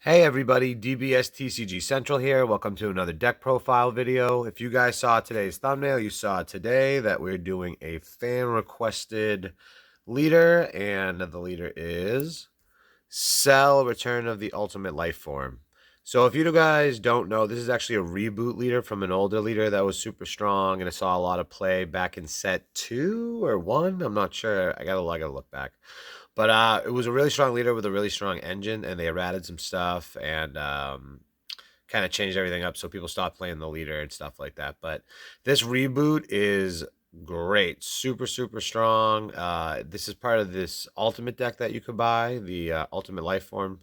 Hey everybody, DBS TCG Central here. Welcome to another deck profile video. If you guys saw today's thumbnail, you saw today that we're doing a fan requested leader, and the leader is Cell Return of the Ultimate Life Form. So if you guys don't know, this is actually a reboot leader from an older leader that was super strong and it saw a lot of play back in set 2 or 1. I'm not sure. I gotta look back. But it was a really strong leader with a really strong engine, and they added some stuff and kind of changed everything up so people stopped playing the leader and stuff like that. But this reboot is great. Super, super strong. This is part of this ultimate deck that you could buy, the Ultimate Lifeform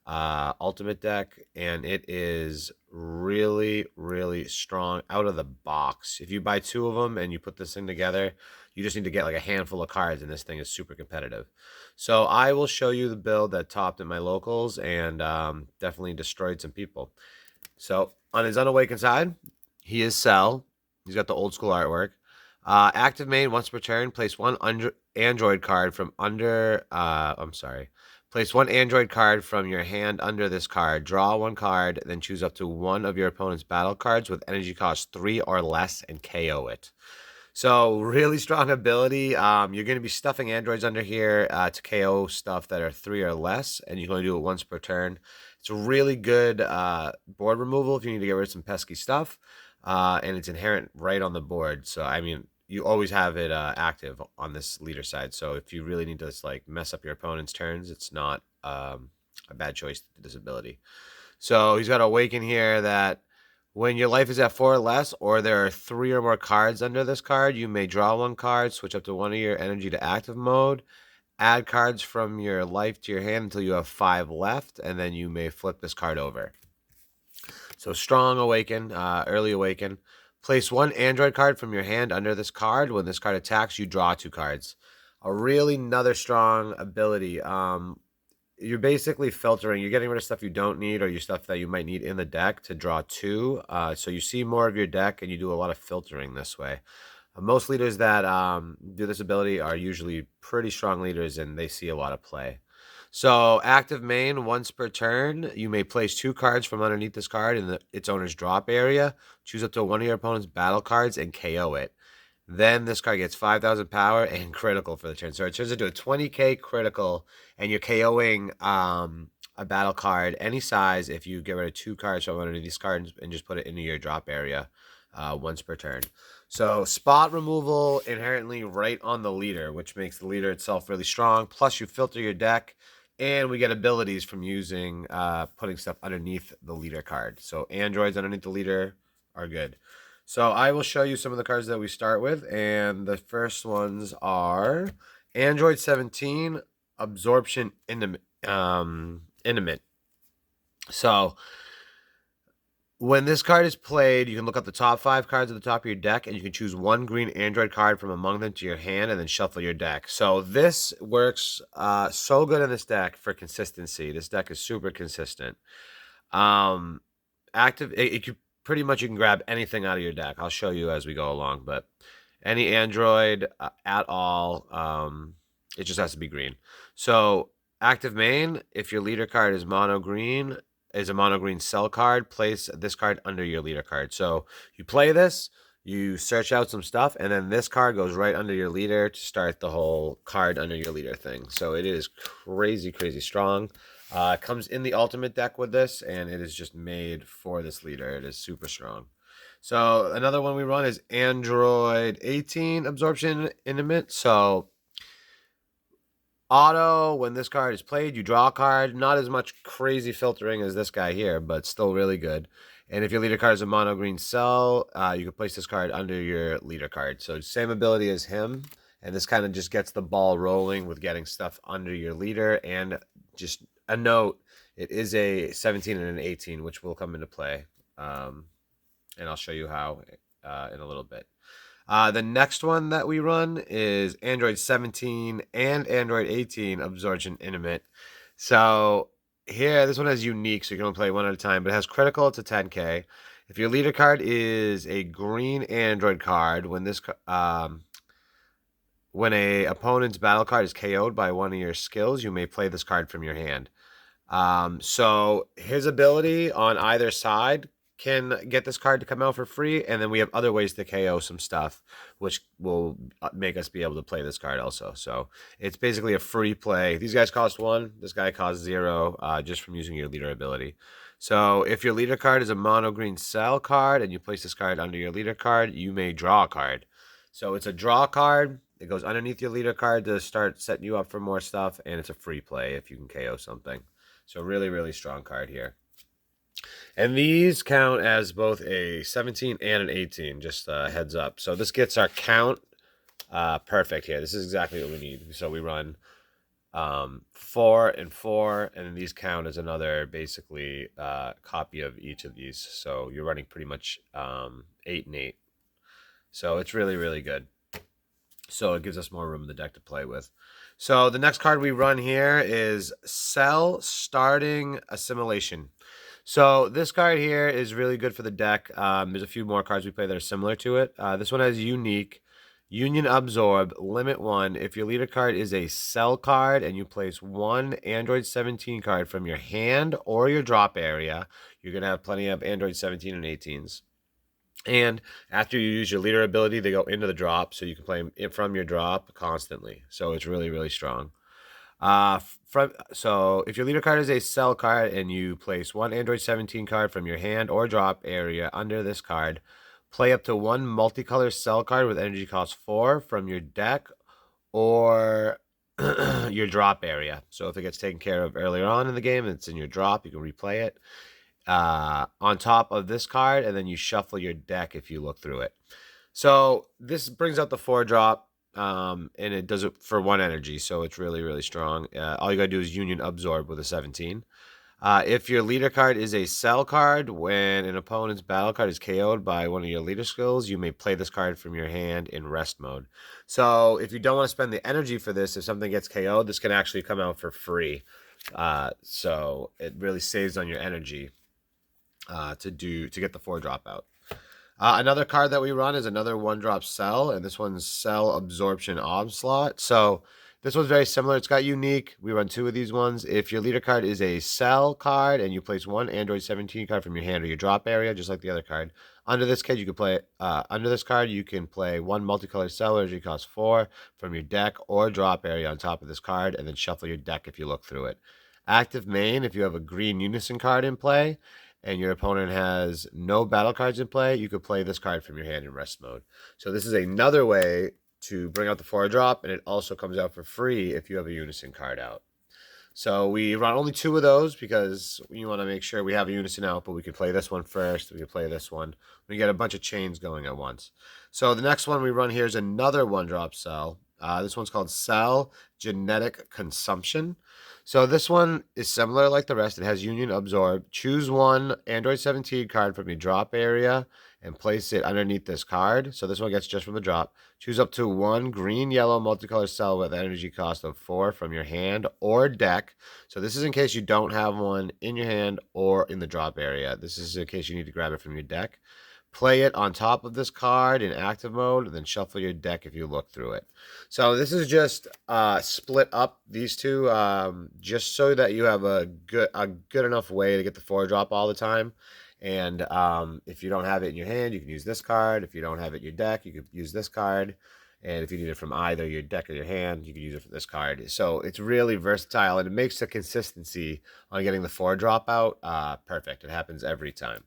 ultimate deck, and it is really, really strong out of the box. If you buy 2 of them and you put this thing together, you just need to get like a handful of cards, and this thing is super competitive. So I will show you the build that topped at my locals and definitely destroyed some people. So on his unawakened side, he is Cell. He's got the old school artwork. Active main, once per turn, place one Android card from under. Place one Android card from your hand under this card. Draw one card, then choose up to one of your opponent's battle cards with energy cost 3 or less and KO it. So really strong ability. You're going to be stuffing androids under here to KO stuff that are 3 or less, and you're going to do it once per turn. It's a really good board removal if you need to get rid of some pesky stuff, and it's inherent right on the board. So I mean, you always have it active on this leader side. So if you really need to like mess up your opponent's turns, it's not a bad choice, this ability. So he's got Awaken here that when your life is at 4 or less, or there are 3 or more cards under this card, you may draw one card, switch up to one of your energy to active mode, add cards from your life to your hand until you have 5 left, and then you may flip this card over. So strong Awaken, early Awaken. Place one Android card from your hand under this card. When this card attacks, you draw 2 cards. A really another strong ability. You're basically filtering. You're getting rid of stuff you don't need or your stuff that you might need in the deck to draw 2. So you see more of your deck and you do a lot of filtering this way. Most leaders that do this ability are usually pretty strong leaders and they see a lot of play. So active main, once per turn, you may place 2 cards from underneath this card in its owner's drop area. Choose up to one of your opponent's battle cards and KO it. Then this card gets 5,000 power and critical for the turn. So it turns into a 20k critical, and you're KOing a battle card any size if you get rid of 2 cards from underneath these cards and just put it into your drop area once per turn. So spot removal inherently right on the leader, which makes the leader itself really strong. Plus you filter your deck, and we get abilities from using putting stuff underneath the leader card. So androids underneath the leader are good. So I will show you some of the cards that we start with, and the first ones are Android 17, Absorption, Intimate. So when this card is played, you can look up the top 5 cards at the top of your deck, and you can choose one green Android card from among them to your hand, and then shuffle your deck. So this works so good in this deck for consistency. This deck is super consistent. Active, it could pretty much, you can grab anything out of your deck. I'll show you as we go along, but any android at all, it just has to be green. So active main, if your leader card is mono green, is a mono green cell card, place this card under your leader card. So you play this, you search out some stuff, and then this card goes right under your leader to start the whole card under your leader thing. So it is crazy, crazy strong. It comes in the ultimate deck with this, and it is just made for this leader. It is super strong. So another one we run is Android 18, Absorption, Intimate. So auto, when this card is played, you draw a card. Not as much crazy filtering as this guy here, but still really good. And if your leader card is a mono green cell, you can place this card under your leader card. So same ability as him. And this kind of just gets the ball rolling with getting stuff under your leader. And just a note, it is a 17 and an 18, which will come into play. And I'll show you how in a little bit. The next one that we run is Android 17 and Android 18, Absorption, Intimate. So here, this one has unique, so you can only play one at a time, but it has critical. It's a 10k. If your leader card is a green android card, when this when a opponent's battle card is KO'd by one of your skills, you may play this card from your hand. So his ability on either side can get this card to come out for free, and then we have other ways to KO some stuff, which will make us be able to play this card also. So it's basically a free play. These guys cost 1. This guy costs 0, just from using your leader ability. So if your leader card is a mono green cell card and you place this card under your leader card, you may draw a card. So it's a draw card. It goes underneath your leader card to start setting you up for more stuff, and it's a free play if you can KO something. So really, really strong card here. And these count as both a 17 and an 18, just heads up. So this gets our count perfect here. This is exactly what we need. So we run 4 and 4, and then these count as another basically copy of each of these. So you're running pretty much 8 and 8. So it's really, really good. So it gives us more room in the deck to play with. So the next card we run here is Cell Starting Assimilation. So this card here is really good for the deck. There's a few more cards we play that are similar to it. This one has Unique, Union Absorb, Limit 1. If your leader card is a Cell card and you place 1 Android 17 card from your hand or your drop area, you're going to have plenty of Android 17 and 18s. And after you use your leader ability, they go into the drop, so you can play it from your drop constantly. So it's really, really strong. So if your leader card is a Cell card and you place 1 Android 17 card from your hand or drop area under this card, play up to 1 multicolor Cell card with energy cost 4 from your deck or your drop area. So if it gets taken care of earlier on in the game and it's in your drop, you can replay it on top of this card, and then you shuffle your deck if you look through it. So this brings out the 4-drop, and it does it for 1 energy, so it's really, really strong. All you gotta do is Union Absorb with a 17. If your leader card is a Cell card, when an opponent's battle card is KO'd by one of your leader skills, you may play this card from your hand in rest mode. So if you don't want to spend the energy for this, if something gets KO'd, this can actually come out for free. So it really saves on your energy to get the 4-drop out. Another card that we run is another 1-drop Cell, and this one's Cell Absorption Onslaught. So this one's very similar. It's got Unique. We run 2 of these ones. If your leader card is a Cell card and you place 1 Android 17 card from your hand or your drop area, just like the other card, under this card you can play. Under this card you can play 1 multicolored Cell, energy cost 4 from your deck or drop area on top of this card, and then shuffle your deck if you look through it. Active main, if you have a green Unison card in play and your opponent has no battle cards in play, you could play this card from your hand in rest mode. So this is another way to bring out the 4-drop, and it also comes out for free if you have a Unison card out. So we run only 2 of those because we want to make sure we have a Unison out, but we could play this one first. We could play this one. We get a bunch of chains going at once. So the next one we run here is another 1-drop Cell. This one's called Cell Genetic Consumption. So this one is similar like the rest. It has Union Absorb. Choose 1 Android 17 card from your drop area and place it underneath this card. So this one gets just from the drop. Choose up to 1 green-yellow multicolor Cell with energy cost of 4 from your hand or deck. So this is in case you don't have one in your hand or in the drop area. This is in case you need to grab it from your deck. Play it on top of this card in active mode, and then shuffle your deck if you look through it. So this is just split up these two, just so that you have a good enough way to get the 4-drop all the time. And if you don't have it in your hand, you can use this card. If you don't have it in your deck, you could use this card. And if you need it from either your deck or your hand, you can use it for this card. So it's really versatile, and it makes the consistency on getting the 4-drop out perfect. It happens every time.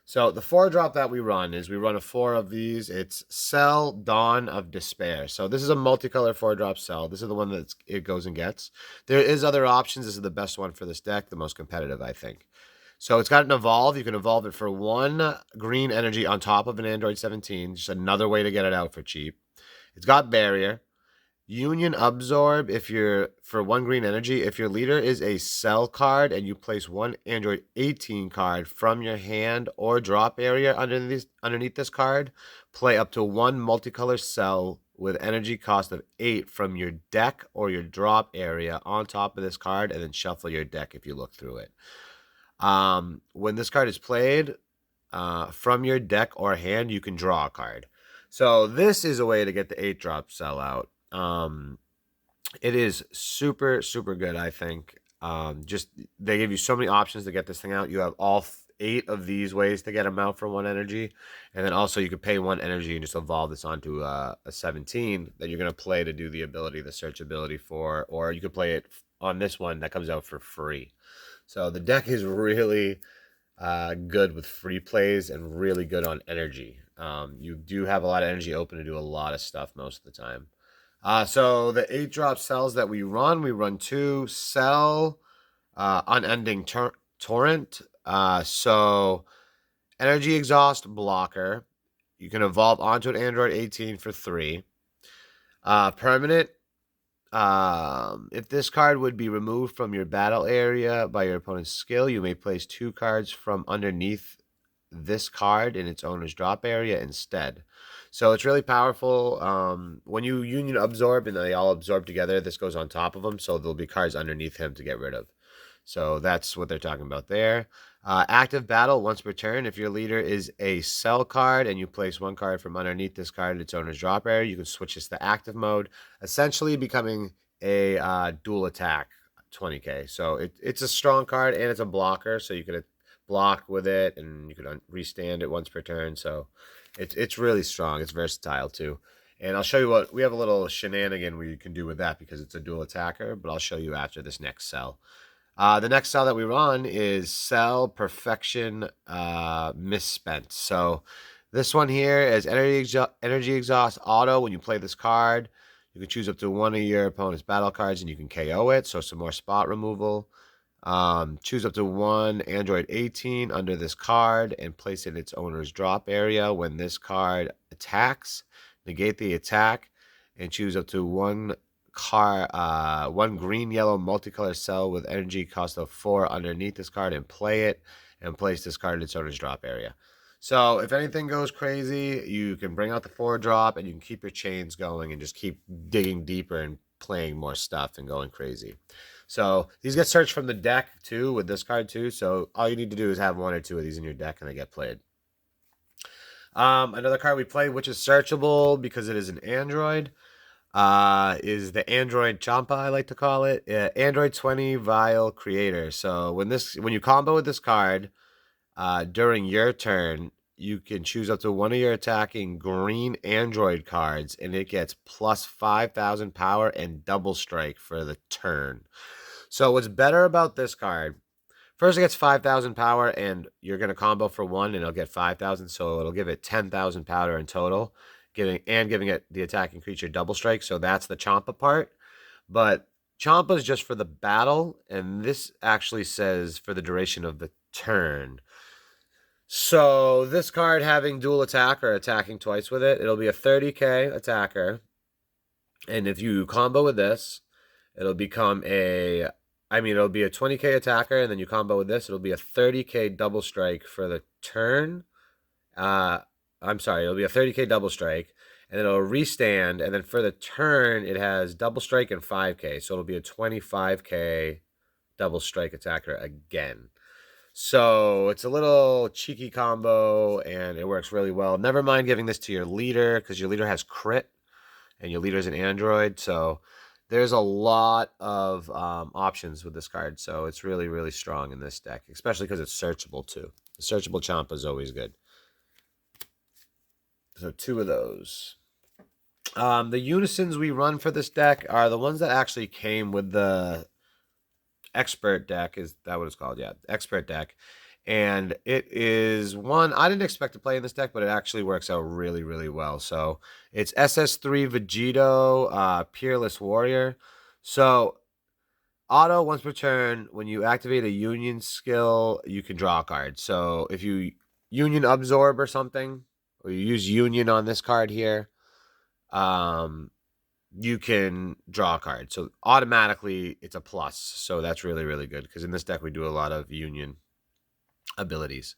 So the 4-drop that we run is we run a 4 of these. It's Cell Dawn of Despair. So this is a multicolor 4-drop Cell. This is the one that it goes and gets. There is other options. This is the best one for this deck, the most competitive, I think. So it's got an Evolve. You can evolve it for 1 green energy on top of an Android 17. Just another way to get it out for cheap. It's got Barrier. Union Absorb, for 1 green energy, if your leader is a Cell card and you place 1 Android 18 card from your hand or drop area underneath this card, play up to 1 multicolor Cell with energy cost of 8 from your deck or your drop area on top of this card, and then shuffle your deck if you look through it. When this card is played from your deck or hand, you can draw a card. So this is a way to get the 8-drop Cell out. It is super, super good, I think. Just they give you so many options to get this thing out. You have all 8 of these ways to get them out for 1 energy, and then also you could pay 1 energy and just evolve this onto a 17 that you're gonna play to do the ability, the search ability for, or you could play it on this one that comes out for free. So the deck is really good with free plays and really good on energy. You do have a lot of energy open to do a lot of stuff most of the time. So the 8-drop cells that we run 2 cell, unending torrent. So energy exhaust blocker. You can evolve onto an Android 18 for 3. Permanent. If this card would be removed from your battle area by your opponent's skill, you may place 2 cards from underneath this card in its owner's drop area instead. So it's really powerful. When you union absorb and they all absorb together, this goes on top of them, so there'll be cards underneath him to get rid of. So that's what they're talking about there. Active battle once per turn. If your leader is a cell card and you place 1 card from underneath this card in its owner's drop area, you can switch this to active mode, essentially becoming a dual attack 20k. So it's a strong card and it's a blocker, so you could block with it and you can restand it once per turn. So it's really strong. It's versatile too. And I'll show you what we have a little shenanigan we can do with that because it's a dual attacker, but I'll show you after this next cell. The next cell that we run is Cell Perfection Misspent. So this one here is Energy Exhaust Auto. When you play this card, you can choose up to 1 of your opponent's battle cards and you can KO it. So some more spot removal. Choose up to 1 Android 18 under this card and place it in its owner's drop area. When this card attacks, negate the attack and choose up to 1 green yellow multicolor cell with energy cost of 4 underneath this card and play it and place this card in its owner's drop area. So if anything goes crazy, you can bring out the 4-drop and you can keep your chains going and just keep digging deeper and playing more stuff and going crazy. So these get searched from the deck too with this card too. So all you need to do is have 1 or 2 of these in your deck and they get played. Another card we play, which is searchable because it is an Android, is the Android Champa, I like to call it. Android 20 Vial Creator. So when you combo with this card, during your turn, you can choose up to 1 of your attacking green Android cards, and it gets plus 5,000 power and double strike for the turn. So what's better about this card? First, it gets 5,000 power, and you're going to combo for 1, and it'll get 5,000, so it'll give it 10,000 power in total, giving it the attacking creature double strike. So that's the Champa part. But Champa is just for the battle, and this actually says for the duration of the turn. So this card having dual attack or attacking twice with it, it'll be a 30k attacker. And if you combo with this, it'll become it'll be a 20k attacker, and then you combo with this, it'll be a 30k double strike for the turn. It'll be a 30k double strike, and then it'll restand, and then for the turn, it has double strike and 5k, so it'll be a 25k double strike attacker again. So it's a little cheeky combo, and it works really well. Never mind giving this to your leader, because your leader has crit, and your leader is an Android, so there's a lot of options with this card, so it's really, really strong in this deck, especially because it's searchable, too. The searchable Champa is always good. So 2 of those. The unisons we run for this deck are the ones that actually came with the expert deck. Is that what it's called? Yeah, expert deck. And it is one I didn't expect to play in this deck, but it actually works out really, really well. So it's SS3 Vegito, Peerless Warrior. So auto once per turn, when you activate a union skill, you can draw a card. So if you union absorb or something, or you use union on this card here, you can draw a card. So automatically it's a plus. So that's really, really good because in this deck we do a lot of union abilities.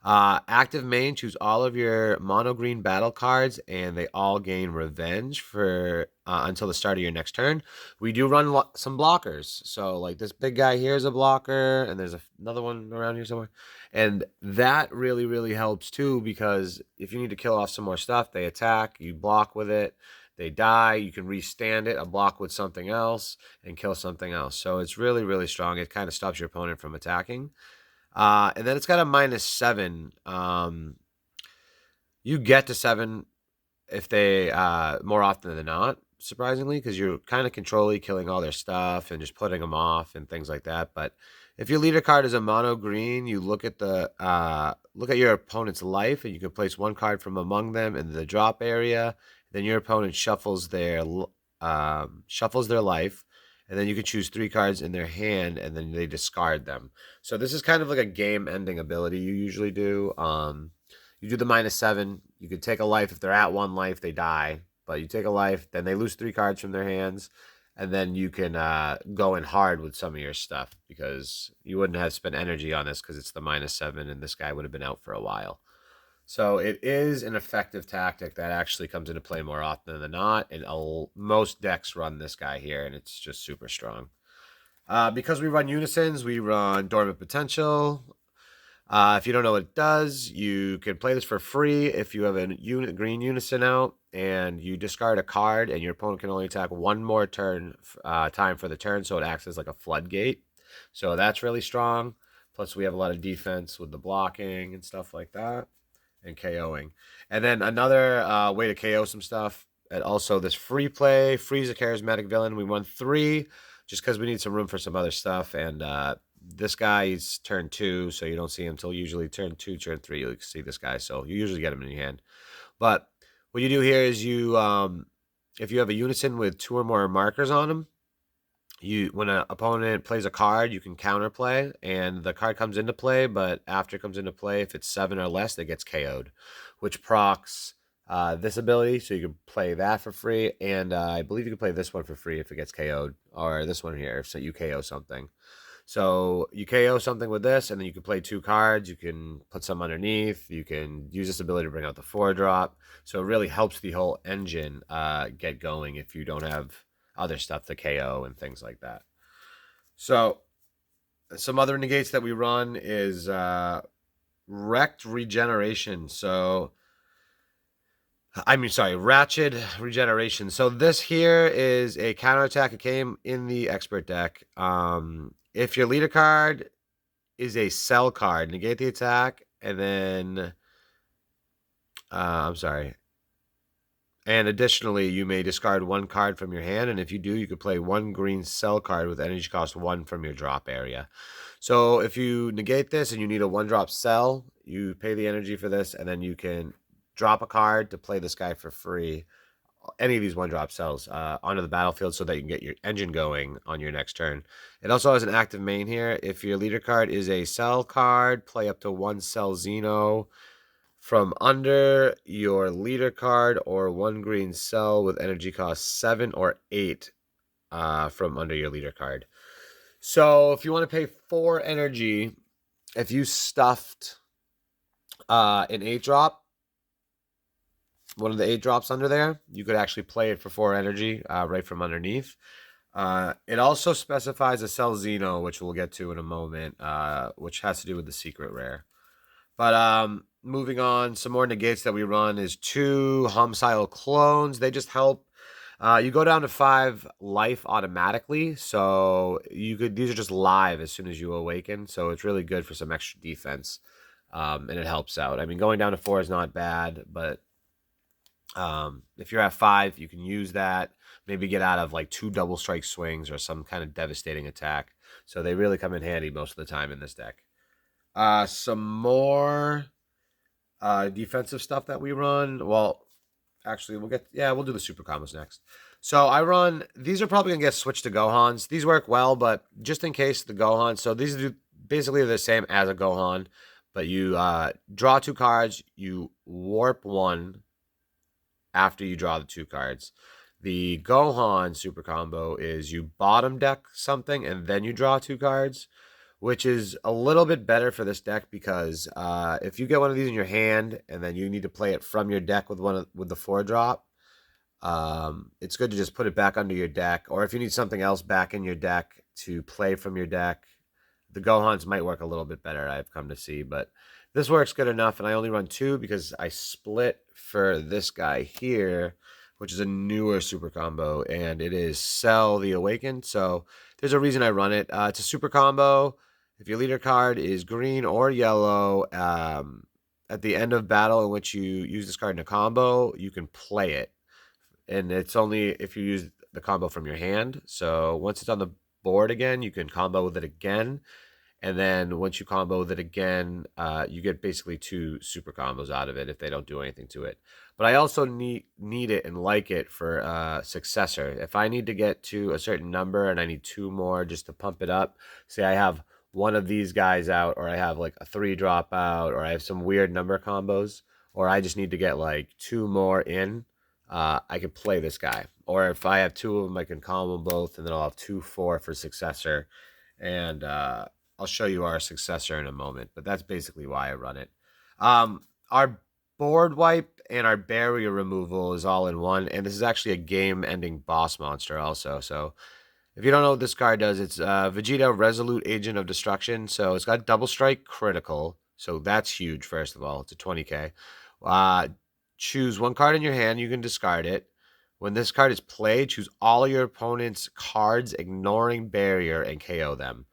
Active main, choose all of your mono green battle cards and they all gain revenge for until the start of your next turn. We do run some blockers. So like this big guy here is a blocker and there's another one around here somewhere. And that really, really helps too because if you need to kill off some more stuff, they attack, you block with it. they die, you can restand it, a block with something else, and kill something else. So it's really, really strong. It kind of stops your opponent from attacking. And then it's got a -7. You get to 7 if they more often than not, surprisingly, because you're kind of controlling killing all their stuff and just putting them off and things like that. But if your leader card is a mono green, you look at your opponent's life, and you can place one card from among them in the drop area. Then your opponent shuffles their life, and then you can choose 3 cards in their hand, and then they discard them. So this is kind of like a game-ending ability you usually do. You do the -7. You could take a life. If they're at 1 life, they die. But you take a life, then they lose 3 cards from their hands. And then you can go in hard with some of your stuff, because you wouldn't have spent energy on this because it's the -7, and this guy would have been out for a while. So it is an effective tactic that actually comes into play more often than not. And most decks run this guy here, and it's just super strong. Because we run unisons, we run Dormant Potential. If you don't know what it does, you can play this for free if you have a green unison out and you discard a card, and your opponent can only attack one more time for the turn, so it acts as like a floodgate. So that's really strong. Plus, we have a lot of defense with the blocking and stuff like that, and KOing. And then another way to KO some stuff, and also this free play, freeze a charismatic villain. We won 3 just because we need some room for some other stuff, and this guy's turn 2, so you don't see him until usually turn 2, turn 3. You see this guy, so you usually get him in your hand. But what you do here is you, if you have a unison with 2 or more markers on him, when an opponent plays a card, you can counterplay, and the card comes into play. But after it comes into play, if it's 7 or less, it gets KO'd, which procs this ability, so you can play that for free. And I believe you can play this one for free if it gets KO'd, or this one here if you KO something. So you KO something with this, and then you can play 2 cards. You can put some underneath. You can use this ability to bring out the 4-drop. So it really helps the whole engine get going if you don't have other stuff to KO and things like that. So some other negates that we run is Wrecked Regeneration. Ratchet Regeneration. So this here is a counterattack. It came in the expert deck. If your leader card is a cell card, negate the attack, and then and additionally, you may discard 1 card from your hand, and if you do, you could play 1 green cell card with energy cost 1 from your drop area. So if you negate this and you need a 1-drop cell, you pay the energy for this, and then you can drop a card to play this guy for free, any of these 1-drop cells, onto the battlefield, so that you can get your engine going on your next turn. It also has an active main here. If your leader card is a cell card, play up to 1 cell Xeno from under your leader card, or 1 green cell with energy cost 7 or 8 from under your leader card. So if you want to pay 4 energy, if you stuffed an 8-drop, one of the 8 drops under there, you could actually play it for 4 energy right from underneath. It also specifies a cell Xeno, which we'll get to in a moment, which has to do with the secret rare. But moving on, some more negates that we run is 2 homicidal clones. They just help. You go down to 5 life automatically, so these are just live as soon as you awaken. So it's really good for some extra defense, and it helps out. I mean, going down to 4 is not bad, but if you're at 5, you can use that. Maybe get out of like 2 double strike swings or some kind of devastating attack. So they really come in handy most of the time in this deck. Some more defensive stuff that we run. Well, actually, we'll do the super combos next. So I run, these are probably gonna get switched to Gohans. These work well, but just in case the Gohan. So these are basically the same as a Gohan, but you draw 2 cards, you warp 1 after you draw the 2 cards. The Gohan super combo is you bottom deck something and then you draw 2 cards, which is a little bit better for this deck, because if you get one of these in your hand and then you need to play it from your deck with the 4-drop, it's good to just put it back under your deck. Or if you need something else back in your deck to play from your deck, the Gohans might work a little bit better, I've come to see. But this works good enough, and I only run 2 because I split for this guy here, which is a newer super combo, and it is Sell the Awakened. So there's a reason I run it. It's a super combo. If your leader card is green or yellow, at the end of battle in which you use this card in a combo, you can play it. And it's only if you use the combo from your hand. So once it's on the board again, you can combo with it again. And then once you combo with it again, you get basically 2 super combos out of it if they don't do anything to it. But I also need it and like it for Successor. If I need to get to a certain number and I need 2 more just to pump it up, say I have one of these guys out, or I have like a 3 drop out, or I have some weird number combos, or I just need to get like 2 more in, I can play this guy. Or if I have 2 of them, I can combo them both, and then I'll have 2/4 for Successor. And I'll show you our Successor in a moment, but that's basically why I run it. Our board wipe and our barrier removal is all in one, and this is actually a game-ending boss monster also. So if you don't know what this card does, it's Vegeta Resolute Agent of Destruction. So it's got double strike critical, so that's huge, first of all. It's a 20k. Choose 1 card in your hand. You can discard it. When this card is played, choose all your opponent's cards, ignoring barrier, and KO them.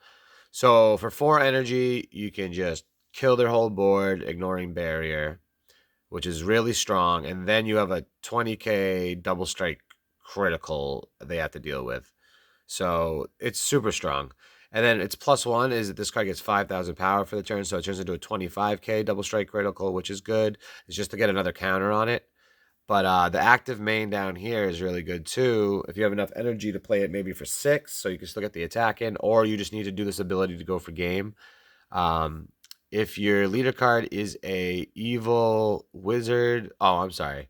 So for 4 energy, you can just kill their whole board, ignoring barrier, which is really strong. And then you have a 20k double strike critical they have to deal with. So it's super strong. And then its +1 is that this card gets 5,000 power for the turn, so it turns into a 25k double strike critical, which is good. It's just to get another counter on it. But the active main down here is really good too. If you have enough energy to play it maybe for 6, so you can still get the attack in, or you just need to do this ability to go for game. If your leader card is a evil wizard... Oh, I'm sorry.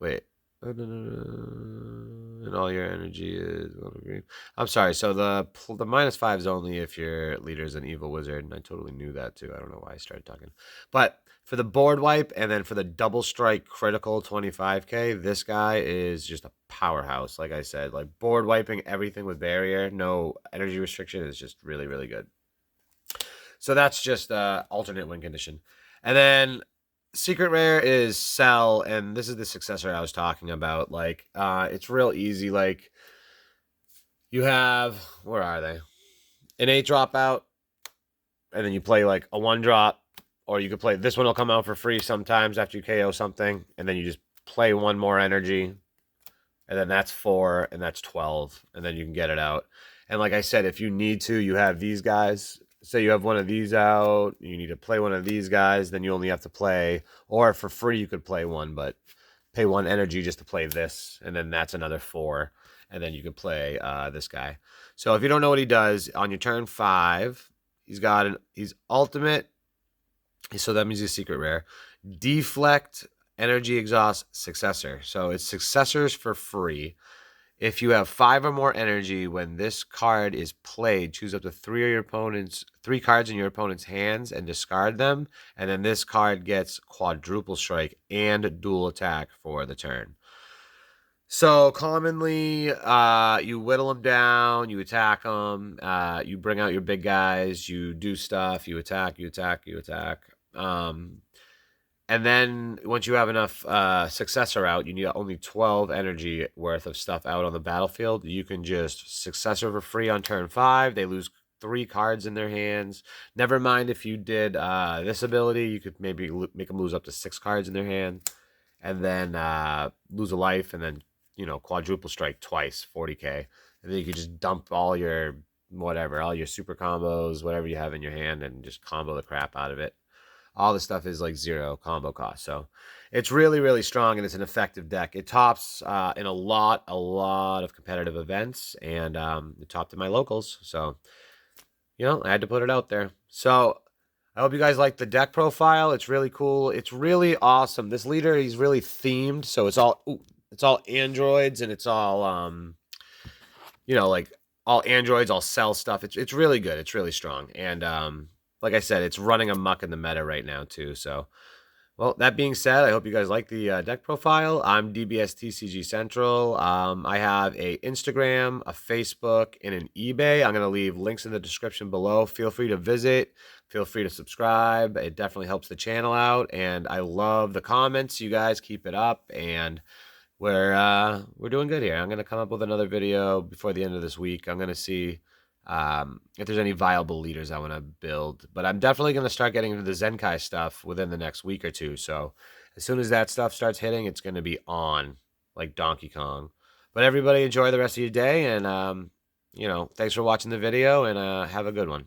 Wait. And all your energy is green. I'm sorry. So the -5 is only if your leader is an evil wizard, and I totally knew that too. I don't know why I started talking. But for the board wipe and then for the double strike critical 25k, this guy is just a powerhouse. Like I said, like board wiping everything with barrier, no energy restriction, is just really, really good. So that's just alternate win condition. And then secret rare is Sell, and this is the Successor I was talking about. Like, it's real easy. Like, you have, where are they? An 8 drop out, and then you play like a 1 drop, or you could play, this one will come out for free sometimes after you KO something, and then you just play 1 more energy, and then that's 4, and that's 12, and then you can get it out. And like I said, if you need to, you have these guys. Say you have one of these out, you need to play one of these guys, then you only have to play, or for free you could play 1, but pay 1 energy just to play this, and then that's another 4, and then you could play this guy. So if you don't know what he does, on your turn 5, he's ultimate, so that means he's secret rare. Deflect, energy exhaust, Successor. So it's Successors for free. If you have 5 or more energy when this card is played, choose up to 3 cards in your opponent's hands and discard them. And then this card gets quadruple strike and dual attack for the turn. So commonly, you whittle them down, you attack them, you bring out your big guys, you do stuff, you attack, you attack, you attack. And then once you have enough Successor out, you need only 12 energy worth of stuff out on the battlefield. You can just Successor for free on turn 5. They lose 3 cards in their hands. Never mind if you did this ability, you could maybe make them lose up to 6 cards in their hand. And then lose a life, and then, you know, quadruple strike twice, 40k. And then you could just dump all your whatever, all your super combos, whatever you have in your hand, and just combo the crap out of it. All this stuff is like 0 combo cost. So it's really, really strong, and it's an effective deck. It tops in a lot of competitive events, and it topped in my locals. So, you know, I had to put it out there. So I hope you guys like the deck profile. It's really cool. It's really awesome. This leader, he's really themed. So it's all androids, and it's all, you know, like all androids, all Cell stuff. It's really good. It's really strong. And like I said, it's running amok in the meta right now too. So Well, that being said, I hope you guys like the deck profile. I'm DBSTCG Central. I have a Instagram, a Facebook, and an eBay. I'm going to leave links in the description below. Feel free to visit. Feel free to subscribe. It definitely helps the channel out. And I love the comments. You guys keep it up. And we're doing good here. I'm going to come up with another video before the end of this week. I'm going to see if there's any viable leaders I want to build. But I'm definitely going to start getting into the Zenkai stuff within the next week or two. So as soon as that stuff starts hitting, it's going to be on like Donkey Kong. But everybody enjoy the rest of your day. And, thanks for watching the video and have a good one.